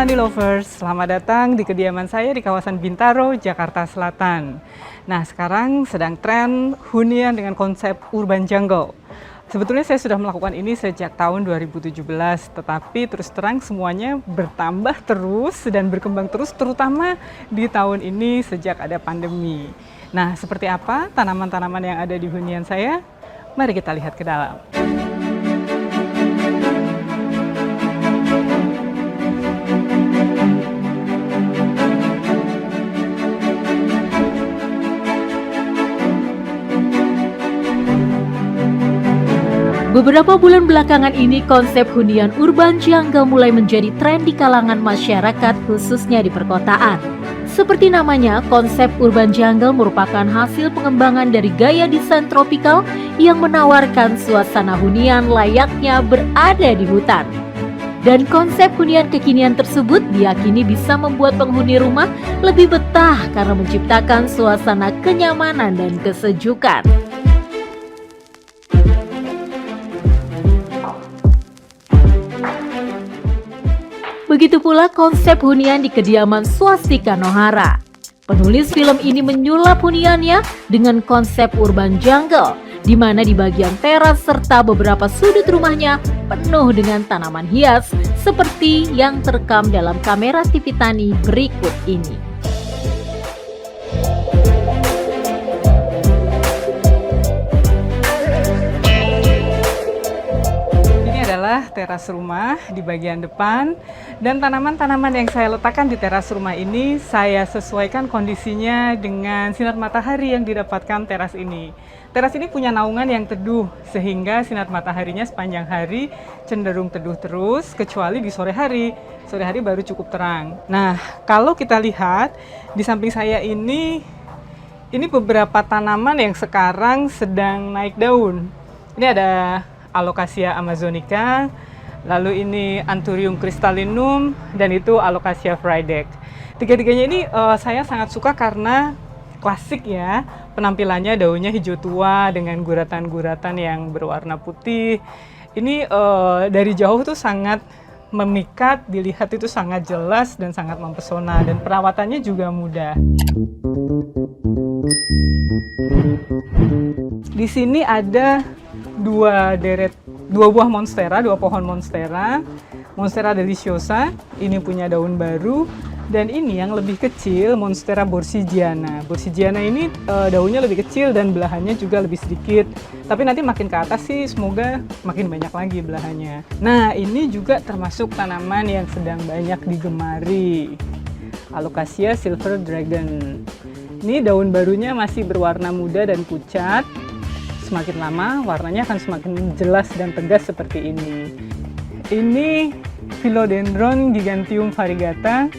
Money Lovers, selamat datang di kediaman saya di kawasan Bintaro, Jakarta Selatan. Nah, sekarang sedang tren hunian dengan konsep urban jungle. Sebetulnya saya sudah melakukan ini sejak tahun 2017, tetapi terus terang semuanya bertambah terus dan berkembang terus, terutama di tahun ini sejak ada pandemi. Nah, seperti apa tanaman-tanaman yang ada di hunian saya? Mari kita lihat ke dalam. Beberapa bulan belakangan ini konsep hunian urban jungle mulai menjadi tren di kalangan masyarakat khususnya di perkotaan. Seperti namanya, konsep urban jungle merupakan hasil pengembangan dari gaya desain tropikal yang menawarkan suasana hunian layaknya berada di hutan. Dan konsep hunian kekinian tersebut diyakini bisa membuat penghuni rumah lebih betah karena menciptakan suasana kenyamanan dan kesejukan. Begitu pula konsep hunian di kediaman Swastika Nohara. Penulis film ini menyulap huniannya dengan konsep urban jungle, di mana di bagian teras serta beberapa sudut rumahnya penuh dengan tanaman hias seperti yang terekam dalam kamera TV Tani berikut ini. Teras rumah di bagian depan, dan tanaman-tanaman yang saya letakkan di teras rumah ini saya sesuaikan kondisinya dengan sinar matahari yang didapatkan teras ini. Teras ini punya naungan yang teduh sehingga sinar mataharinya sepanjang hari cenderung teduh terus, kecuali di sore hari. Sore hari baru cukup terang. Nah, kalau kita lihat di samping saya ini beberapa tanaman yang sekarang sedang naik daun. Ini ada Alocasia amazonica, lalu ini Anthurium crystallinum, dan itu Alocasia frydek. Tiga-tiganya ini saya sangat suka karena klasik ya, penampilannya daunnya hijau tua dengan guratan-guratan yang berwarna putih. Ini dari jauh tuh sangat memikat, dilihat itu sangat jelas dan sangat mempesona, dan perawatannya juga mudah. Di sini ada dua buah monstera, dua pohon monstera, Monstera deliciosa, ini punya daun baru, dan ini yang lebih kecil, Monstera borsigiana. Borsigiana ini daunnya lebih kecil dan belahannya juga lebih sedikit, tapi nanti makin ke atas sih semoga makin banyak lagi belahannya. Nah, ini juga termasuk tanaman yang sedang banyak digemari, Alocasia silver dragon. Ini daun barunya masih berwarna muda dan pucat. Semakin lama warnanya akan semakin jelas dan tegas seperti ini. Ini Philodendron giganteum variegata.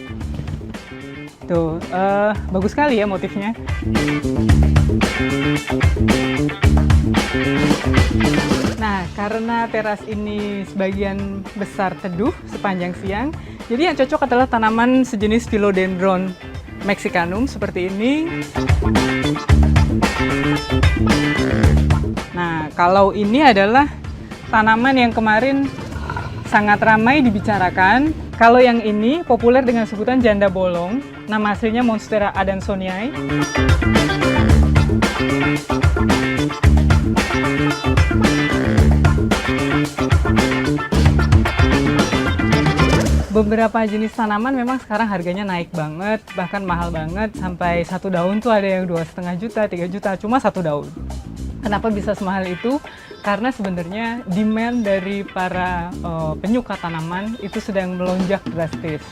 Tuh, bagus sekali ya motifnya. Nah, karena teras ini sebagian besar teduh sepanjang siang, jadi yang cocok adalah tanaman sejenis Philodendron mexicanum seperti ini. Nah, kalau ini adalah tanaman yang kemarin sangat ramai dibicarakan. Kalau yang ini populer dengan sebutan janda bolong, nama aslinya Monstera adansonii. Beberapa jenis tanaman memang sekarang harganya naik banget, bahkan mahal banget, sampai satu daun tuh ada yang 2,5 juta, 3 juta, cuma satu daun. Kenapa bisa semahal itu? Karena sebenarnya demand dari para penyuka tanaman itu sedang melonjak drastis.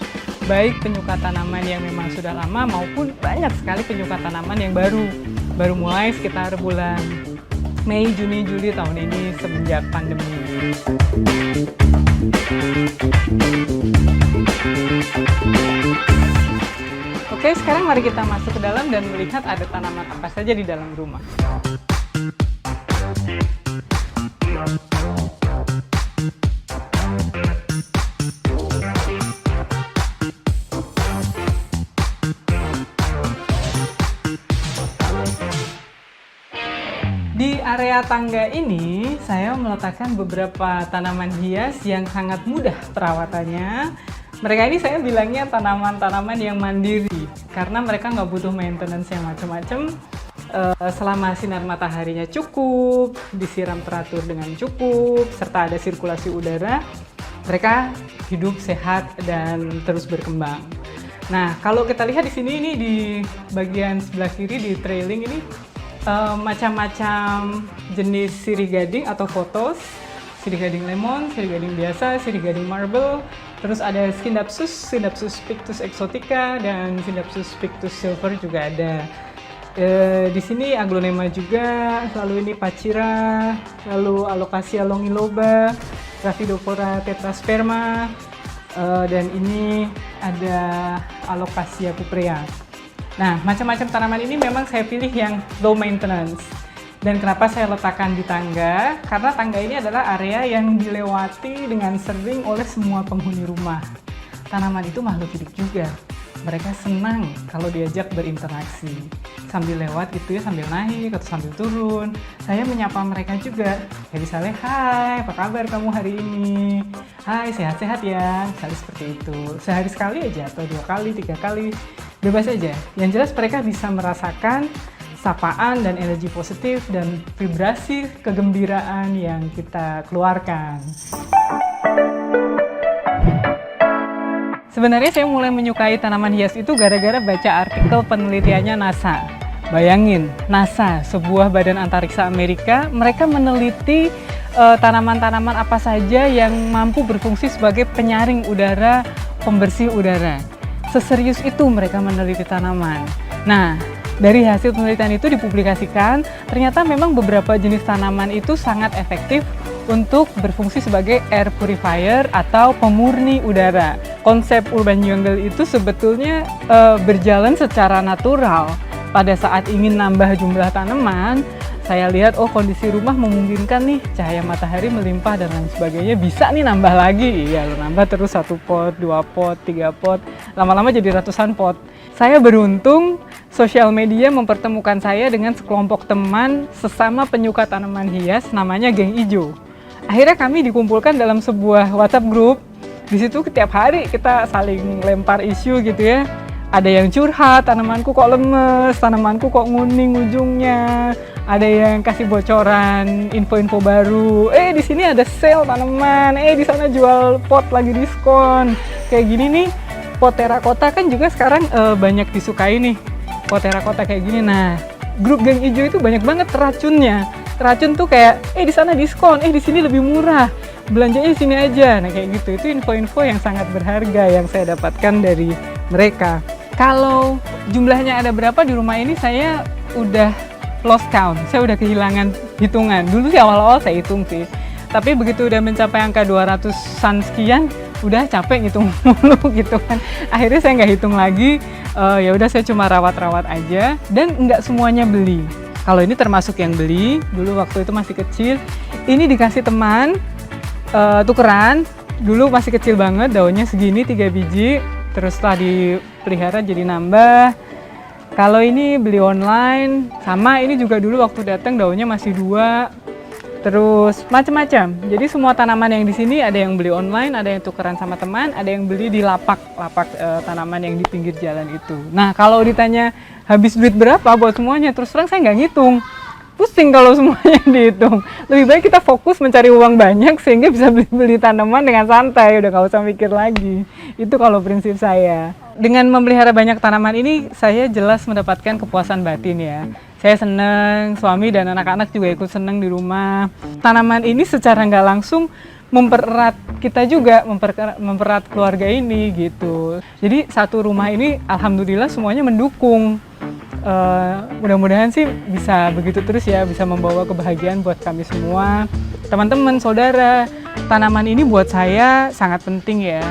Baik penyuka tanaman yang memang sudah lama maupun banyak sekali penyuka tanaman yang baru mulai sekitar bulan Mei, Juni, Juli tahun ini semenjak pandemi. Oke, sekarang mari kita masuk ke dalam dan melihat ada tanaman apa saja di dalam rumah. Di area tangga ini, saya meletakkan beberapa tanaman hias yang sangat mudah perawatannya. Mereka ini saya bilangnya tanaman-tanaman yang mandiri, karena mereka nggak butuh maintenance yang macam-macam. Selama sinar mataharinya cukup, disiram teratur dengan cukup, serta ada sirkulasi udara, mereka hidup sehat dan terus berkembang. Nah, kalau kita lihat di sini, ini di bagian sebelah kiri di trailing ini macam-macam jenis sirih gading atau photos, sirih gading lemon, sirih gading biasa, sirih gading marble, terus ada Scindapsus pictus exotica, dan Scindapsus pictus silver juga ada. Di sini aglonema juga, lalu ini Pachira, lalu Alocasia longiloba, Raphidophora tetrasperma, dan ini ada Alocasia puprea. Nah, macam-macam tanaman ini memang saya pilih yang low maintenance. Dan kenapa saya letakkan di tangga? Karena tangga ini adalah area yang dilewati dengan sering oleh semua penghuni rumah. Tanaman itu makhluk hidup juga. Mereka senang kalau diajak berinteraksi. Sambil lewat gitu ya, sambil naik atau sambil turun. Saya menyapa mereka juga. Ya misalnya, hai, apa kabar kamu hari ini? Hai, sehat-sehat ya. Misalnya seperti itu. Sehari sekali aja atau 2 kali, 3 kali. Bebas aja. Yang jelas mereka bisa merasakan sapaan dan energi positif dan vibrasi kegembiraan yang kita keluarkan. Sebenarnya saya mulai menyukai tanaman hias itu gara-gara baca artikel penelitiannya NASA. Bayangin, NASA, sebuah badan antariksa Amerika, mereka meneliti tanaman-tanaman apa saja yang mampu berfungsi sebagai penyaring udara, pembersih udara. Seserius itu mereka meneliti tanaman. Nah, dari hasil penelitian itu dipublikasikan, ternyata memang beberapa jenis tanaman itu sangat efektif untuk berfungsi sebagai air purifier atau pemurni udara. Konsep urban jungle itu sebetulnya berjalan secara natural. Pada saat ingin nambah jumlah tanaman, saya lihat kondisi rumah memungkinkan nih, cahaya matahari melimpah dan lain sebagainya, bisa nih nambah lagi. Iya, nambah terus 1 pot, 2 pot, 3 pot, lama-lama jadi ratusan pot. Saya beruntung sosial media mempertemukan saya dengan sekelompok teman sesama penyuka tanaman hias, namanya Geng Ijo. Akhirnya kami dikumpulkan dalam sebuah WhatsApp group. Di situ setiap hari kita saling lempar isu gitu ya. Ada yang curhat, tanamanku kok lemes, tanamanku kok nguning ujungnya. Ada yang kasih bocoran, info-info baru. Di sini ada sale tanaman. Di sana jual pot lagi diskon. Kayak gini nih, pot terakota kan juga sekarang banyak disukai nih. Pot terakota kayak gini. Nah, grup Geng Ijo itu banyak banget racunnya. Racun tuh kayak, di sana diskon, di sini lebih murah, belanjanya di sini aja. Nah kayak gitu, itu info-info yang sangat berharga yang saya dapatkan dari mereka. Kalau jumlahnya ada berapa di rumah ini, saya udah lost count, saya udah kehilangan hitungan. Dulu sih awal-awal saya hitung sih, tapi begitu udah mencapai angka 200-an sekian, udah capek ngitung mulu gitu kan. Akhirnya saya nggak hitung lagi, ya udah saya cuma rawat-rawat aja, dan nggak semuanya beli. Kalau ini termasuk yang beli, dulu waktu itu masih kecil. Ini dikasih teman, tukeran. Dulu masih kecil banget, daunnya segini, 3 biji. Terus setelah dipelihara jadi nambah. Kalau ini beli online, sama ini juga dulu waktu datang daunnya masih 2. Terus macam-macam. Jadi semua tanaman yang di sini ada yang beli online, ada yang tukeran sama teman, ada yang beli di lapak tanaman yang di pinggir jalan itu. Nah, kalau ditanya habis duit berapa buat semuanya, terus terang saya nggak ngitung. Pusing kalau semuanya dihitung. Lebih baik kita fokus mencari uang banyak sehingga bisa beli tanaman dengan santai, udah nggak usah mikir lagi. Itu kalau prinsip saya. Dengan memelihara banyak tanaman ini, saya jelas mendapatkan kepuasan batin ya. Saya seneng, suami dan anak-anak juga ikut seneng di rumah. Tanaman ini secara nggak langsung mempererat kita juga, mempererat keluarga ini gitu. Jadi satu rumah ini alhamdulillah semuanya mendukung. Mudah-mudahan sih bisa begitu terus ya, bisa membawa kebahagiaan buat kami semua. Teman-teman, saudara, tanaman ini buat saya sangat penting ya.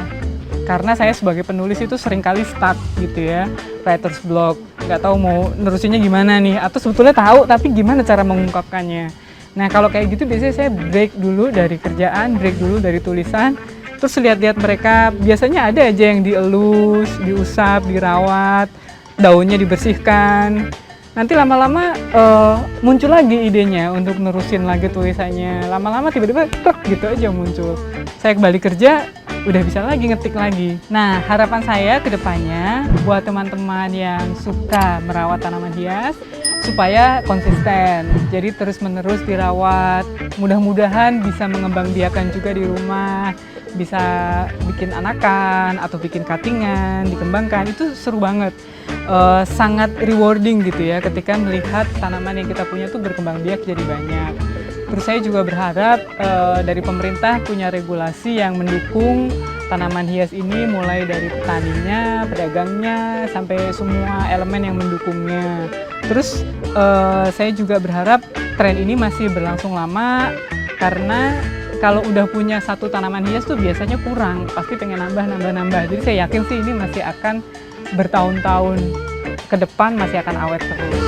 Karena saya sebagai penulis itu seringkali stuck gitu ya, writer's block, nggak tahu mau nerusinnya gimana nih, atau sebetulnya tahu tapi gimana cara mengungkapkannya. Nah kalau kayak gitu biasanya saya break dulu dari kerjaan, break dulu dari tulisan, terus lihat-lihat mereka. Biasanya ada aja yang dielus, diusap, dirawat, daunnya dibersihkan. Nanti lama-lama muncul lagi idenya untuk nerusin lagi tulisannya. Lama-lama tiba-tiba truk gitu aja muncul. Saya kembali kerja, udah bisa lagi ngetik lagi. Nah, harapan saya ke depannya buat teman-teman yang suka merawat tanaman hias supaya konsisten. Jadi terus-menerus dirawat. Mudah-mudahan bisa mengembangbiakan juga di rumah, bisa bikin anakan atau bikin cuttingan, dikembangkan. Itu seru banget. Sangat rewarding gitu ya ketika melihat tanaman yang kita punya tuh berkembang biak jadi banyak. Terus saya juga berharap dari pemerintah punya regulasi yang mendukung tanaman hias ini, mulai dari petaninya, pedagangnya, sampai semua elemen yang mendukungnya. Terus saya juga berharap tren ini masih berlangsung lama, karena kalau udah punya satu tanaman hias tuh biasanya kurang, pasti pengen nambah. Jadi saya yakin sih ini masih akan bertahun-tahun ke depan masih akan awet terus.